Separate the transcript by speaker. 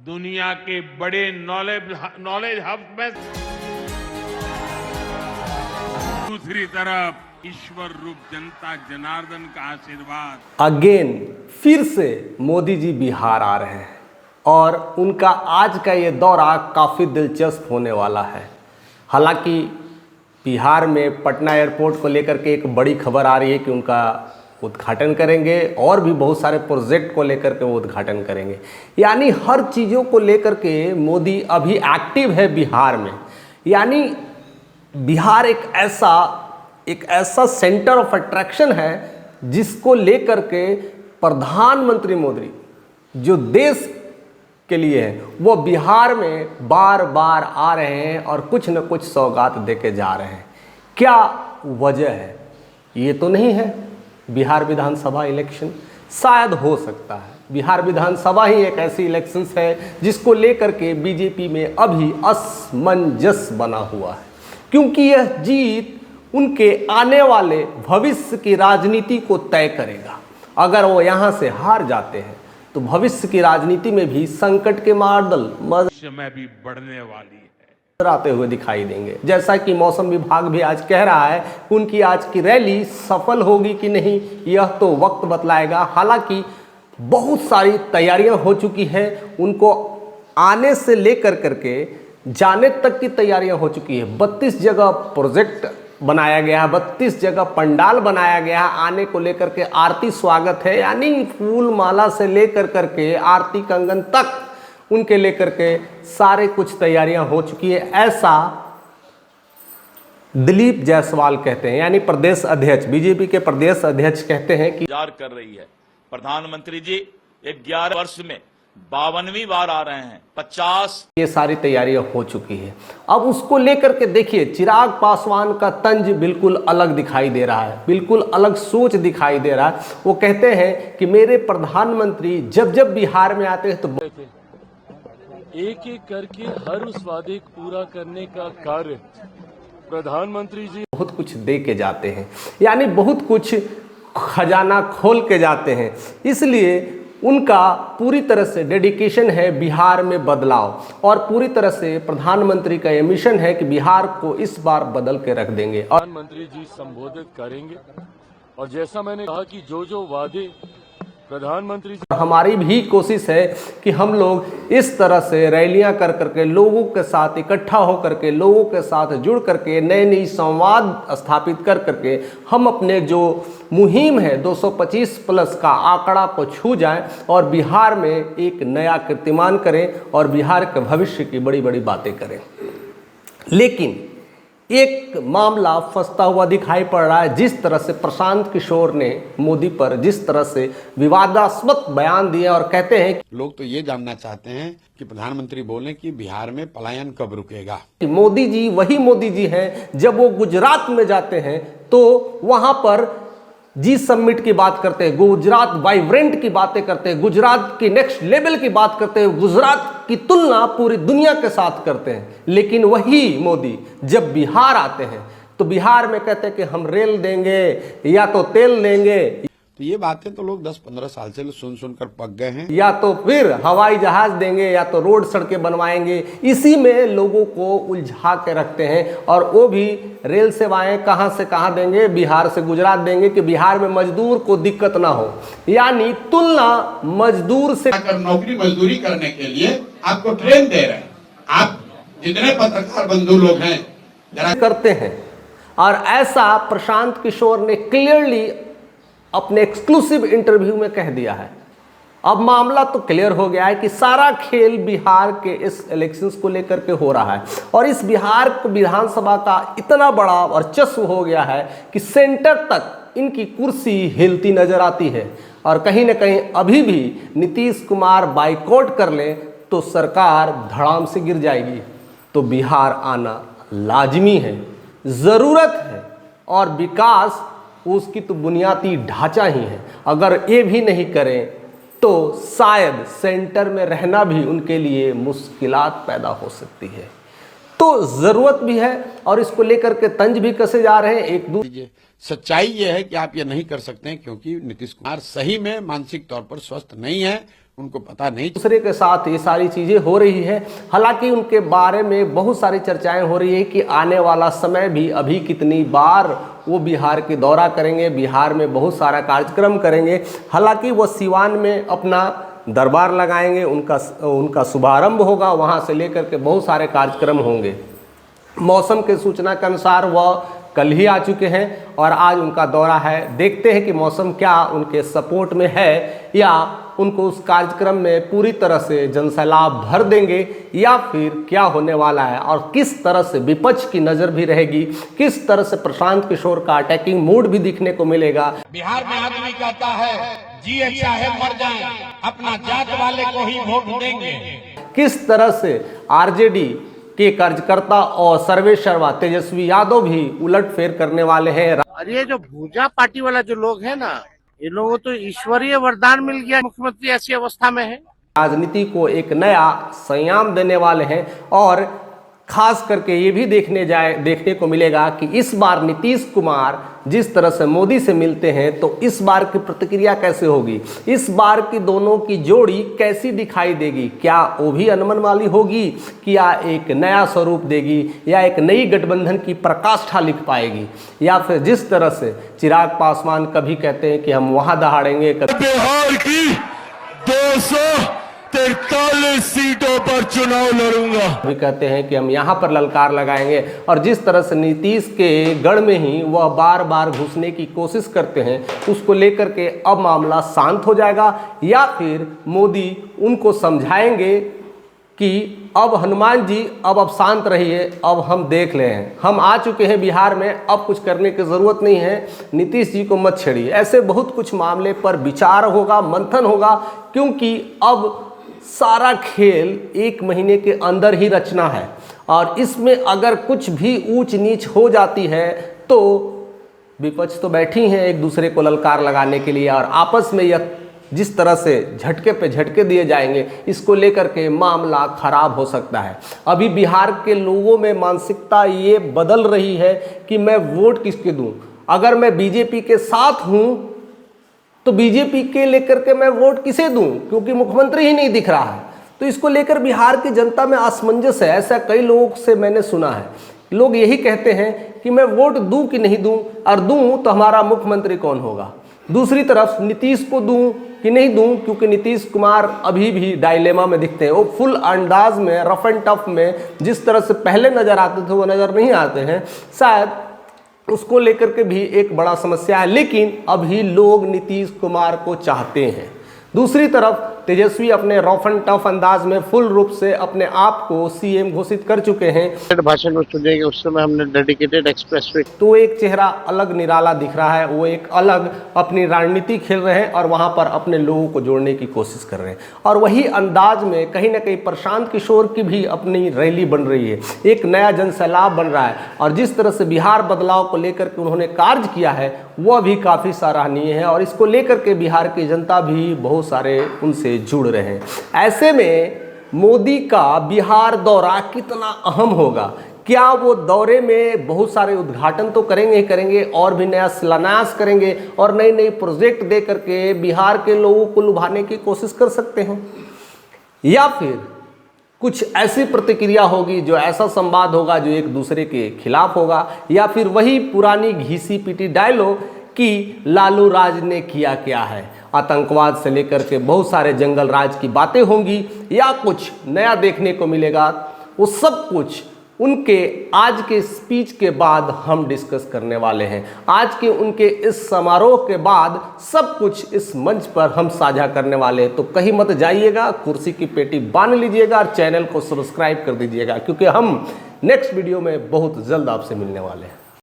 Speaker 1: दुनिया के बड़े नॉलेज हब में दूसरी तरफ ईश्वर रूप जनता जनार्दन का आशीर्वाद।
Speaker 2: अगेन फिर से मोदी जी बिहार आ रहे हैं और उनका आज का ये दौरा काफ़ी दिलचस्प होने वाला है। हालांकि बिहार में पटना एयरपोर्ट को लेकर के एक बड़ी खबर आ रही है कि उनका उद्घाटन करेंगे और भी बहुत सारे प्रोजेक्ट को लेकर के वो उद्घाटन करेंगे। यानी हर चीज़ों को लेकर के मोदी अभी एक्टिव है बिहार में। यानी बिहार एक ऐसा सेंटर ऑफ अट्रैक्शन है जिसको लेकर के प्रधानमंत्री मोदी जो देश के लिए है वो बिहार में बार बार आ रहे हैं और कुछ न कुछ सौगात देके जा रहे हैं। क्या वजह है? ये तो नहीं है बिहार विधानसभा इलेक्शन, शायद हो सकता है बिहार विधानसभा ही एक ऐसी इलेक्शंस है जिसको लेकर के बीजेपी में अभी असमंजस बना हुआ है, क्योंकि यह जीत उनके आने वाले भविष्य की राजनीति को तय करेगा। अगर वो यहाँ से हार जाते हैं तो भविष्य की राजनीति में भी संकट के मार्दल
Speaker 1: में भी बढ़ने वाली है
Speaker 2: आते हुए दिखाई देंगे। जैसा कि मौसम विभाग भी आज कह रहा है उनकी आज की रैली सफल होगी कि नहीं यह तो वक्त बतलाएगा। हालांकि बहुत सारी तैयारियां हो चुकी हैं, उनको आने से लेकर करके जाने तक की तैयारियां हो चुकी है। 32 जगह प्रोजेक्ट बनाया गया है, 32 जगह पंडाल बनाया गया है। आने को लेकर के आरती स्वागत है, यानी फूल माला से लेकर करके आरती कंगन तक उनके लेकर के सारे कुछ तैयारियां हो चुकी है। ऐसा दिलीप जायसवाल कहते हैं, यानी प्रदेश अध्यक्ष, बीजेपी के प्रदेश अध्यक्ष कहते हैं कि
Speaker 3: इंतजार कर रही है। प्रधानमंत्री जी 11 वर्ष में 52वीं बार आ रहे हैं। 50
Speaker 2: ये सारी तैयारियां हो चुकी है। अब उसको लेकर के देखिए चिराग पासवान का तंज बिल्कुल अलग दिखाई दे रहा है, बिल्कुल अलग सोच दिखाई दे रहा है। वो कहते हैं कि मेरे प्रधानमंत्री जब जब बिहार में आते हैं तो
Speaker 4: एक एक करके हर उस वादे को पूरा करने का कार्य प्रधानमंत्री जी
Speaker 2: बहुत कुछ दे के जाते हैं, यानी बहुत कुछ खजाना खोल के जाते हैं। इसलिए उनका पूरी तरह से डेडिकेशन है बिहार में बदलाव, और पूरी तरह से प्रधानमंत्री का ये मिशन है कि बिहार को इस बार बदल के रख देंगे। और
Speaker 4: प्रधानमंत्री जी संबोधित करेंगे और जैसा मैंने कहा कि जो जो वादे प्रधानमंत्री जी,
Speaker 2: हमारी भी कोशिश है कि हम लोग इस तरह से रैलियां कर करके लोगों के साथ इकट्ठा होकर के लोगों के साथ जुड़ करके नए नई संवाद स्थापित कर करके हम अपने जो मुहिम है 225 प्लस का आंकड़ा को छू जाएं और बिहार में एक नया कीर्तिमान करें और बिहार के भविष्य की बड़ी बड़ी बातें करें। लेकिन एक मामला फंसता हुआ दिखाई पड़ रहा है। जिस तरह से प्रशांत किशोर ने मोदी पर जिस तरह से विवादास्पद बयान दिए और कहते हैं कि
Speaker 5: लोग तो ये जानना चाहते हैं कि प्रधानमंत्री बोले कि बिहार में पलायन कब रुकेगा।
Speaker 2: मोदी जी वही मोदी जी हैं जब वो गुजरात में जाते हैं तो वहां पर जी समिट की बात करते हैं, गुजरात वाइब्रेंट की बातें करते हैं, गुजरात की नेक्स्ट लेवल की बात करते हैं, गुजरात की तुलना पूरी दुनिया के साथ करते हैं। लेकिन वही मोदी जब बिहार आते हैं तो बिहार में कहते हैं कि हम रेल देंगे या तो तेल देंगे,
Speaker 5: तो ये बातें तो लोग 10-15 साल से सुनकर पक गए हैं।
Speaker 2: या तो फिर हवाई जहाज देंगे या तो रोड सड़कें बनवाएंगे। इसी में लोगों को उलझा के रखते हैं। और वो भी रेल सेवाएं कहां से कहां देंगे, बिहार से गुजरात देंगे कि बिहार में मजदूर को दिक्कत ना हो। यानी तुलना मजदूर से
Speaker 6: नौकरी मजदूरी करने के लिए आपको ट्रेन दे रहे हैं। आप जितने पत्रकार बंधु लोग हैं जरा
Speaker 2: करते हैं। और ऐसा प्रशांत किशोर ने क्लियरली अपने एक्सक्लूसिव इंटरव्यू में कह दिया है। अब मामला तो क्लियर हो गया है कि सारा खेल बिहार के इस इलेक्शंस को लेकर के हो रहा है और इस बिहार को विधानसभा का इतना बड़ा वर्चस्व हो गया है कि सेंटर तक इनकी कुर्सी हिलती नजर आती है। और कहीं ना कहीं अभी भी नीतीश कुमार बाइकआउट कर ले तो सरकार धड़ाम से गिर जाएगी। तो बिहार आना लाजमी है, ज़रूरत है, और विकास उसकी तो बुनियादी ढांचा ही है। अगर ये भी नहीं करें तो शायद सेंटर में रहना भी उनके लिए मुश्किलात पैदा हो सकती है। तो ज़रूरत भी है और इसको लेकर के तंज भी कसे जा रहे हैं एक दूसरे।
Speaker 5: सच्चाई ये है कि आप ये नहीं कर सकते हैं क्योंकि नीतीश कुमार सही में मानसिक तौर पर स्वस्थ नहीं है। उनको पता नहीं।
Speaker 2: दूसरे के साथ ये सारी चीज़ें हो रही है। हालांकि उनके बारे में बहुत सारी चर्चाएं हो रही है कि आने वाला समय भी अभी कितनी बार वो बिहार के दौरा करेंगे, बिहार में बहुत सारा कार्यक्रम करेंगे। हालांकि वो सिवान में अपना दरबार लगाएंगे, उनका शुभारंभ होगा, वहाँ से लेकर के बहुत सारे कार्यक्रम होंगे। मौसम के सूचना के अनुसार वह कल ही आ चुके हैं और आज उनका दौरा है। देखते हैं कि मौसम क्या उनके सपोर्ट में है या उनको उस कार्यक्रम में पूरी तरह से जनसैलाब भर देंगे या फिर क्या होने वाला है और किस तरह से विपक्ष की नज़र भी रहेगी, किस तरह से प्रशांत किशोर का अटैकिंग मूड भी दिखने को मिलेगा।
Speaker 6: बिहार में आदमी कहता है जिए चाहे मर जाए अपना जात वाले को ही वोट देंगे।
Speaker 2: किस तरह से आरजेडी के कार्यकर्ता और सर्वेसर्वा तेजस्वी यादव भी उलटफेर करने वाले हैं।
Speaker 7: और ये जो भूजा पार्टी वाला जो लोग है ना, ये लोगों तो ईश्वरीय वरदान मिल गया, मुख्यमंत्री ऐसी अवस्था में है।
Speaker 2: राजनीति को एक नया संयाम देने वाले हैं और खास करके ये भी देखने को मिलेगा कि इस बार नीतीश कुमार जिस तरह से मोदी से मिलते हैं तो इस बार की प्रतिक्रिया कैसे होगी, इस बार की दोनों की जोड़ी कैसी दिखाई देगी, क्या वो भी अनमन वाली होगी कि या एक नया स्वरूप देगी या एक नई गठबंधन की प्रकाष्ठा लिख पाएगी, या फिर जिस तरह से चिराग पासवान कभी कहते हैं कि हम वहां दहाड़ेंगे,
Speaker 8: बिहार की 243 सीटों पर चुनाव लड़ूंगा,
Speaker 2: भी कहते हैं कि हम यहाँ पर ललकार लगाएंगे, और जिस तरह से नीतीश के गढ़ में ही वह बार बार घुसने की कोशिश करते हैं, उसको लेकर के अब मामला शांत हो जाएगा या फिर मोदी उनको समझाएंगे कि अब हनुमान जी अब शांत रहिए, अब हम देख ले हैं, हम आ चुके हैं बिहार में, अब कुछ करने की ज़रूरत नहीं है, नीतीश जी को मत छेड़िए। ऐसे बहुत कुछ मामले पर विचार होगा, मंथन होगा, क्योंकि अब सारा खेल 1 महीने के अंदर ही रचना है और इसमें अगर कुछ भी ऊंच नीच हो जाती है तो विपक्ष तो बैठी हैं एक दूसरे को ललकार लगाने के लिए, और आपस में यह जिस तरह से झटके पे झटके दिए जाएंगे, इसको लेकर के मामला खराब हो सकता है। अभी बिहार के लोगों में मानसिकता ये बदल रही है कि मैं वोट किसके दूं। अगर मैं बीजेपी के साथ हूं तो बीजेपी के लेकर के मैं वोट किसे दूं, क्योंकि मुख्यमंत्री ही नहीं दिख रहा है। तो इसको लेकर बिहार की जनता में असमंजस है। ऐसा कई लोगों से मैंने सुना है, लोग यही कहते हैं कि मैं वोट दूं कि नहीं दूं, और दूं तो हमारा मुख्यमंत्री कौन होगा। दूसरी तरफ नीतीश को दूं कि नहीं दूं, क्योंकि नीतीश कुमार अभी भी डायलेमा में दिखते हैं। वो फुल अंदाज में, रफ एंड टफ में जिस तरह से पहले नज़र आते थे वो नज़र नहीं आते हैं। शायद उसको लेकर के भी एक बड़ा समस्या है, लेकिन अभी लोग नीतीश कुमार को चाहते हैं। दूसरी तरफ तेजस्वी अपने रफ एंड टफ अंदाज में फुल रूप से अपने आप को सीएम घोषित कर चुके हैं।
Speaker 7: भाषण में सुनेंगे उस समय हमने डेडिकेटेड एक्सप्रेसवे,
Speaker 2: तो एक चेहरा अलग निराला दिख रहा है, वो एक अलग अपनी रणनीति खेल रहे हैं और वहां पर अपने लोगों को जोड़ने की कोशिश कर रहे हैं। और वही अंदाज में कहीं ना कहीं प्रशांत किशोर की भी अपनी रैली बन रही है, एक नया जनसैलाब बन रहा है, और जिस तरह से बिहार बदलाव को लेकर के उन्होंने कार्य किया है वह भी काफ़ी सराहनीय है, और इसको लेकर के बिहार की जनता भी बहुत सारे उनसे जुड़ रहे हैं। ऐसे में मोदी का बिहार दौरा कितना अहम होगा, क्या वो दौरे में बहुत सारे उद्घाटन तो करेंगे और भी नया शिलान्यास करेंगे और नई नई प्रोजेक्ट दे करके बिहार के लोगों को लुभाने की कोशिश कर सकते हैं, या फिर कुछ ऐसी प्रतिक्रिया होगी, जो ऐसा संवाद होगा जो एक दूसरे के खिलाफ होगा, या फिर वही पुरानी घिसी पिटी डायलॉग कि लालू राज ने किया क्या है, आतंकवाद से लेकर के बहुत सारे जंगल राज की बातें होंगी, या कुछ नया देखने को मिलेगा। वो सब कुछ उनके आज के स्पीच के बाद हम डिस्कस करने वाले हैं। आज के उनके इस समारोह के बाद सब कुछ इस मंच पर हम साझा करने वाले हैं। तो कहीं मत जाइएगा, कुर्सी की पेटी बांध लीजिएगा और चैनल को सब्सक्राइब कर दीजिएगा, क्योंकि हम नेक्स्ट वीडियो में बहुत जल्द आपसे मिलने वाले हैं।